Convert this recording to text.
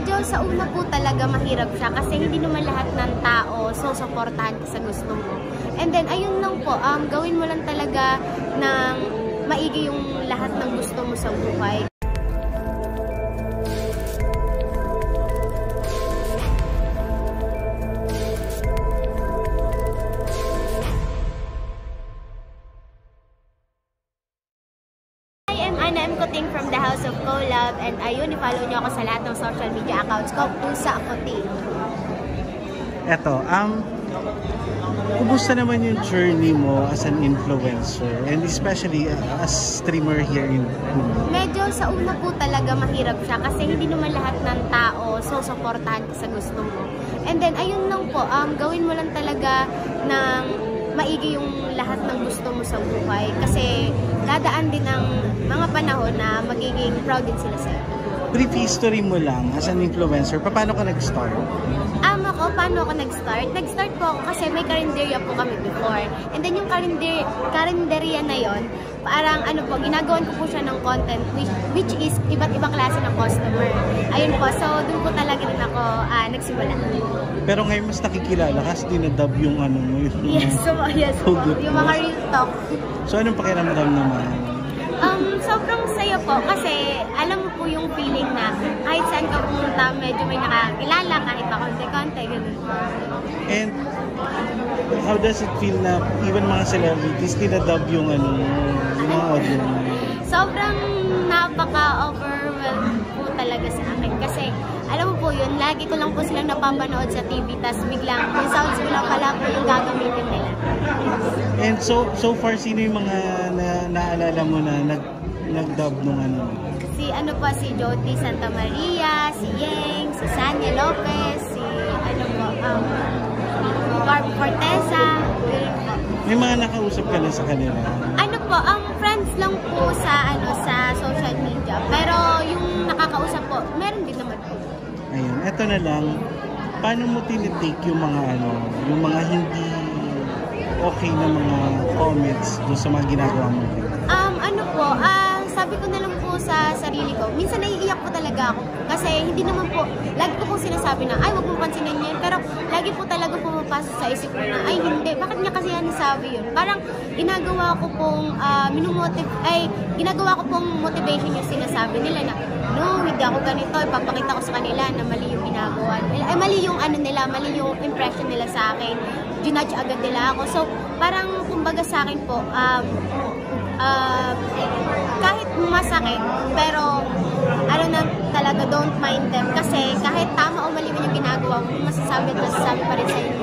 Medyo sa una po talaga mahirap siya kasi hindi naman lahat ng tao susuportahan ka sa gusto mo. And then, ayun lang po, gawin mo lang talaga ng maigi yung lahat ng gusto mo sa buhay. I'm Kuting from the House of Collab, and ayun, i-follow nyo ako sa lahat ng social media accounts ko, Pusa Kuting. Eto, kumusta naman yung journey mo as an influencer and especially as streamer here in Puno? Medyo sa una po talaga mahirap siya kasi hindi naman lahat ng tao susuportahan ka sa gusto mo. And then, ayun lang po, gawin mo lang talaga ng maigi yung lahat ng gusto mo sa buhay kasi dadaan din ang mga panahon na magiging proud din sila sa'yo. Brief history mo lang as an influencer, paano ka nag-start? Paano ako nag-start? Nag-start po ako kasi may karinderya po kami before. And then yung karinderya na yon, parang ginagawan ko po siya ng content which is iba't ibang klase ng customer. Ayun po, so dun po talaga din ako nagsimula. Pero ngayon mas nakikilala kasi dinadub yung mo. Yes po, yung mga real talk. So anong pakiramdam naman? Sobrang saya po kasi alam mo po yung feeling na kahit saan ka pumunta, medyo may nakakilala kahit pa konti-konti, ganun po. And how does it feel na even mga celebrities dinadub yung mga audio? Sobrang napaka-overwhelmed po talaga sa akin kasi alam mo po yun, lagi ko lang po silang napapanood sa TV, tas biglang yung sounds ko lang pala po yung gagamitin nila. And so far, sino yung mga naalala mo na nag-dub nung Si Jody Santa Maria, si Yeng, si Sanya Lopez, si Barb Fortesa. May mga nakausap ka na sa kanila? Friends lang po sa social media. Pero yung nakakausap po, meron din naman po. Ayun, eto na lang. Paano mo tinitake yung mga hindi okay na mga comments doon sa mga ginagawa mo? Sabi ko na lang po sa sarili ko, minsan naiiyak po talaga ako. Kasi hindi naman po, lagi ko po sinasabi na, ay, wag mo pansinin yan. Pero lagi po talaga pumapasok sa isip ko na, ay, hindi, bakit niya kasi yan sabi yun? Parang ginagawa ko pong motivation yung sinasabi nila na, no, hindi ako ganito, ipapakita ko sa kanila na mali yung ginagawa nila. Mali yung mali yung impression nila sa akin. Ginudge agad nila ako. So, parang kumbaga sa akin po, kahit masakit, pero talaga don't mind them kasi kahit tama o mali man yung ginagawa mo, masasabi pa rin sa'yo